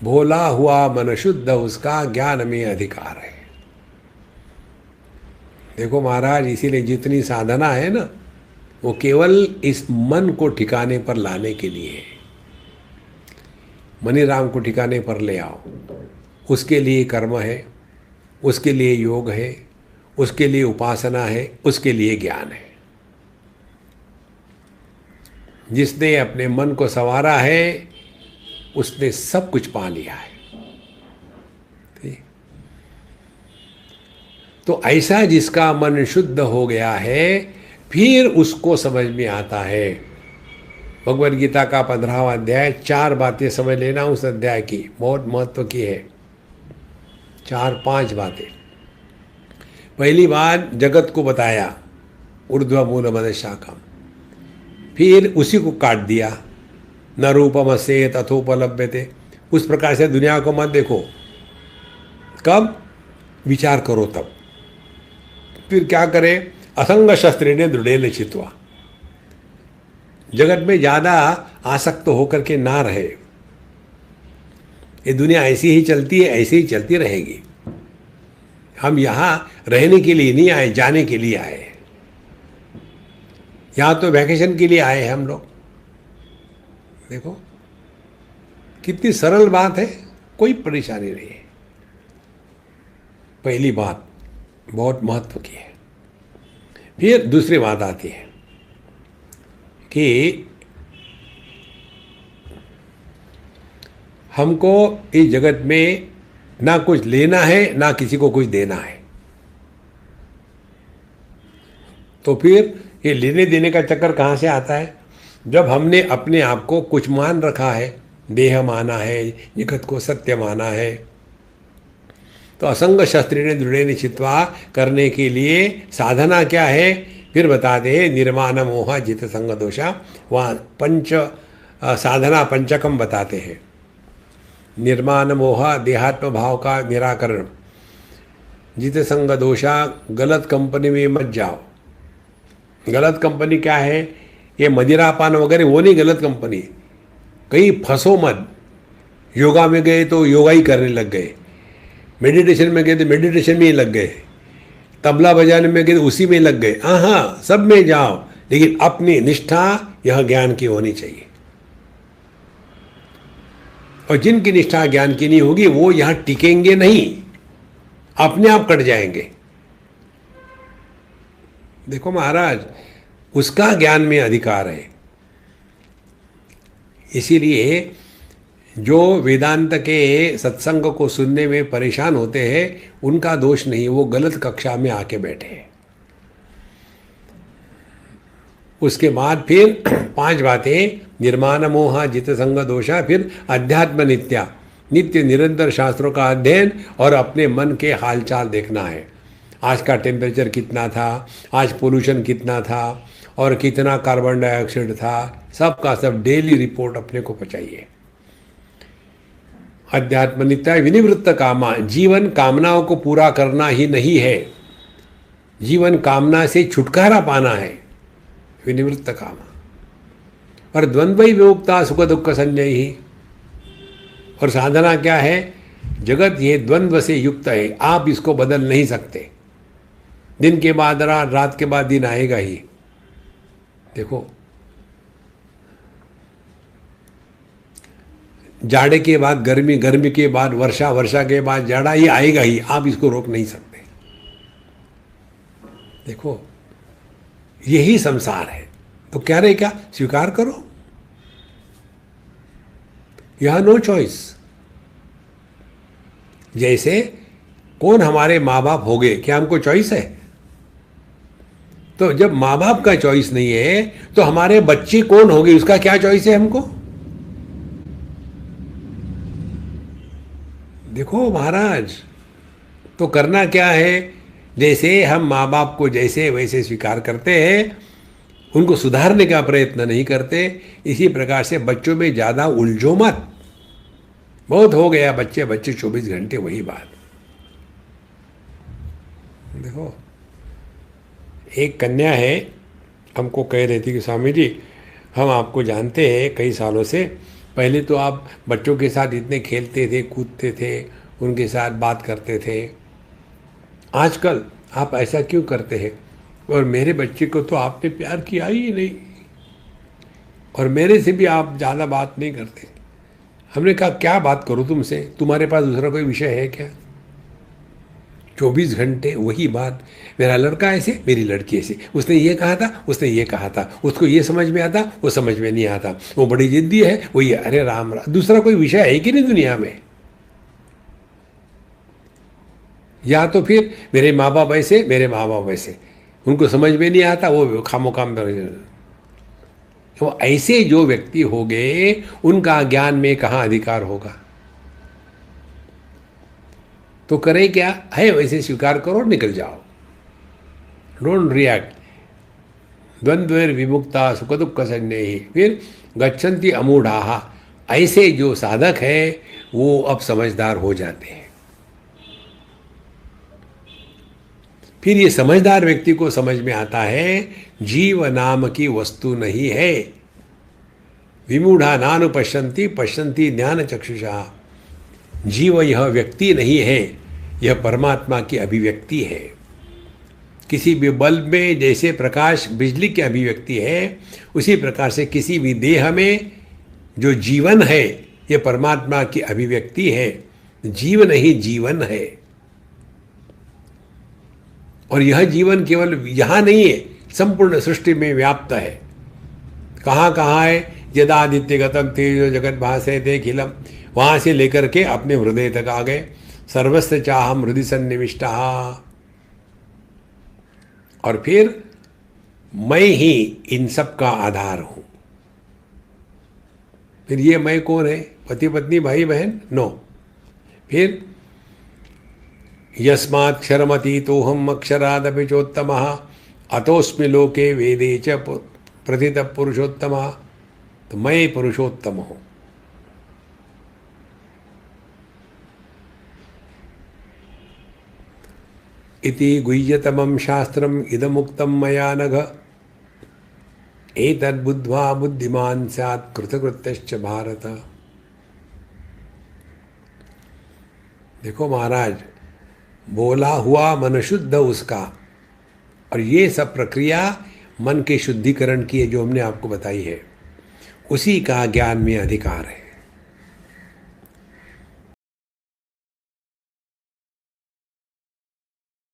भोला हुआ मन शुद्ध उसका ज्ञान में अधिकार है। देखो महाराज, इसीलिए जितनी साधना है ना, वो केवल इस मन को ठिकाने पर लाने के लिए है। मनी राम को ठिकाने पर ले आओ, उसके लिए कर्म है, उसके लिए योग है, उसके लिए उपासना है, उसके लिए ज्ञान है। जिसने अपने मन को संवारा है उसने सब कुछ पा लिया है। ठीक? तो ऐसा जिसका मन शुद्ध हो गया है, फिर उसको समझ में आता है। भगवद गीता का 15वां अध्याय, 4 बातें समझ लेना उस अध्याय की, बहुत महत्व की है। 4-5 बातें। पहली बात जगत को बताया, ऊर्ध्व मूल मद शाखम। फिर उसी को काट दिया, न रूपम से तथोपलभ्यते। उस प्रकार से दुनिया को मत देखो। कब विचार करो तब। फिर क्या करें? असंग शस्त्र ने दृढ़ चित्वा। जगत में ज्यादा आसक्त होकर के ना रहे। ये दुनिया ऐसी ही चलती है, ऐसी ही चलती रहेगी। हम यहां रहने के लिए नहीं आए, जाने के लिए आए। यहां तो वैकेशन के लिए आए हैं हम लोग। देखो कितनी सरल बात है, कोई परेशानी नहीं है। पहली बात बहुत महत्व की है। फिर दूसरी बात आती है कि हमको इस जगत में ना कुछ लेना है, ना किसी को कुछ देना है। तो फिर ये लेने देने का चक्कर कहाँ से आता है? जब हमने अपने आप को कुछ मान रखा है, देह माना है, जगत को सत्य माना है। तो असंग शस्त्र ने दृढ़ निश्चित्वा करने के लिए साधना क्या है? फिर बताते हैं निर्माण मोह जित संग दोषा। वहाँ साधना पंचकम बताते हैं। निर्माण मोह देहात्म भाव का निराकरण, जित संग दोषा, गलत कंपनी में मत जाओ। गलत कंपनी क्या है? ये मदिरापान वगैरह वो नहीं गलत कंपनी। कहीं फंसो मत। योगा में गए तो योगा ही करने लग गए, मेडिटेशन में गए तो मेडिटेशन में ही लग गए, तबला बजाने में गए तो उसी में लग गए। हाँ, सब में जाओ, लेकिन अपनी निष्ठा यह ज्ञान की होनी चाहिए। और जिनकी निष्ठा ज्ञान की नहीं होगी वो यहां टिकेंगे नहीं, अपने आप कट जाएंगे। देखो महाराज, उसका ज्ञान में अधिकार है। इसीलिए जो वेदांत के सत्संग को सुनने में परेशान होते हैं उनका दोष नहीं, वो गलत कक्षा में आके बैठे हैं। उसके बाद फिर 5 बातें, निर्माण मोह जित संग दोषा, फिर अध्यात्म नित्या, नित्य निरंतर शास्त्रों का अध्ययन और अपने मन के हालचाल देखना है। आज का टेम्परेचर कितना था, आज पोल्यूशन कितना था और कितना कार्बन डाइऑक्साइड था, सब का सब डेली रिपोर्ट अपने को पहुंचाइए। अध्यात्म नित्या विनिवृत्त कामा, जीवन कामनाओं को पूरा करना ही नहीं है, जीवन कामना से छुटकारा पाना है, विनिवृत्त कामा। और द्वंद्वई विमुक्ता सुख दुख संजय ही। और साधना क्या है? जगत ये द्वंद्व से युक्त है, आप इसको बदल नहीं सकते। दिन के बाद रात, रात के बाद दिन आएगा ही। देखो जाड़े के बाद गर्मी, गर्मी के बाद वर्षा, वर्षा के बाद जाड़ा, ये आएगा ही, आप इसको रोक नहीं सकते। देखो यही संसार है। तो क्या रहे, क्या स्वीकार करो, यह नो चॉइस। जैसे कौन हमारे माँ बाप हो गए, क्या हमको चॉइस है? तो जब माँ बाप का चॉइस नहीं है तो हमारे बच्चे कौन हो गए, उसका क्या चॉइस है हमको? देखो महाराज, तो करना क्या है? जैसे हम माँ बाप को जैसे वैसे स्वीकार करते हैं, उनको सुधारने का प्रयत्न नहीं करते, इसी प्रकार से बच्चों में ज़्यादा उलझो मत। बहुत हो गया बच्चे बच्चे 24 घंटे वही बात। देखो एक कन्या है, हमको कह रही थी कि स्वामी जी हम आपको जानते हैं कई सालों से, पहले तो आप बच्चों के साथ इतने खेलते थे, कूदते थे, उनके साथ बात करते थे। आजकल आप ऐसा क्यों करते हैं? और मेरे बच्चे को तो आपने प्यार किया ही नहीं, और मेरे से भी आप ज़्यादा बात नहीं करते। हमने कहा क्या बात करूँ तुमसे, तुम्हारे पास दूसरा कोई विषय है क्या? 24 घंटे वही बात। मेरा लड़का ऐसे, मेरी लड़की ऐसे, उसने ये कहा था, उसने ये कहा था, उसको ये समझ में आता, वो समझ में नहीं आता, वो बड़ी जिद्दी है, वो ये, अरे राम राम, दूसरा कोई विषय है कि नहीं दुनिया में? या तो फिर मेरे माँ बाप ऐसे, मेरे माँ बाप ऐसे, उनको समझ में नहीं आता, वो खामोखाम। वो ऐसे जो व्यक्ति हो गए, उनका ज्ञान में कहाँ अधिकार होगा? तो करे क्या है, वैसे स्वीकार करो और निकल जाओ। Don't react. द्वंद्वैर विमुक्ता सुख दुख संज्ञे ही। फिर गच्छन्ति अमूढ़ाः, ऐसे जो साधक है वो अब समझदार हो जाते हैं। फिर ये समझदार व्यक्ति को समझ में आता है जीव नाम की वस्तु नहीं है। विमूढ़ा नानु पश्यन्ति पश्यन्ति ज्ञान चक्षुषा। जीव यह व्यक्ति नहीं है, यह परमात्मा की अभिव्यक्ति है। किसी भी बल्ब में जैसे प्रकाश बिजली की अभिव्यक्ति है, उसी प्रकार से किसी भी देह में जो जीवन है, यह परमात्मा की अभिव्यक्ति है। जीव नहीं, जीवन है। और यह जीवन केवल यहाँ नहीं है, संपूर्ण सृष्टि में व्याप्त है। कहाँ कहाँ है? यदादित्य गतम तेजो जगत भासयते खिलम, वहाँ से लेकर के अपने हृदय तक आ गए। सर्वस्य चाहम हृदय सन्निविष्टा। और फिर मैं ही इन सब का आधार हूं। फिर ये मैं कौन है? पति पत्नी भाई बहन? नो। फिर यस्मात् क्षरमतीतोहम अक्षरादपि चोत्तमः अतोस्मि लोके वेदे च प्रथितः पुरुषोत्तमः। तो मैं पुरुषोत्तम हूं। इति गुह्यतमं शास्त्रम इदमुक्तं मया नघ एतद्बुद्ध्वा बुद्धिमान् स्यात् कृतकृत्यश्च भारत। देखो महाराज, बोला हुआ मन शुद्ध उसका, और ये सब प्रक्रिया मन के शुद्धिकरण की है जो हमने आपको बताई है, उसी का ज्ञान में अधिकार है।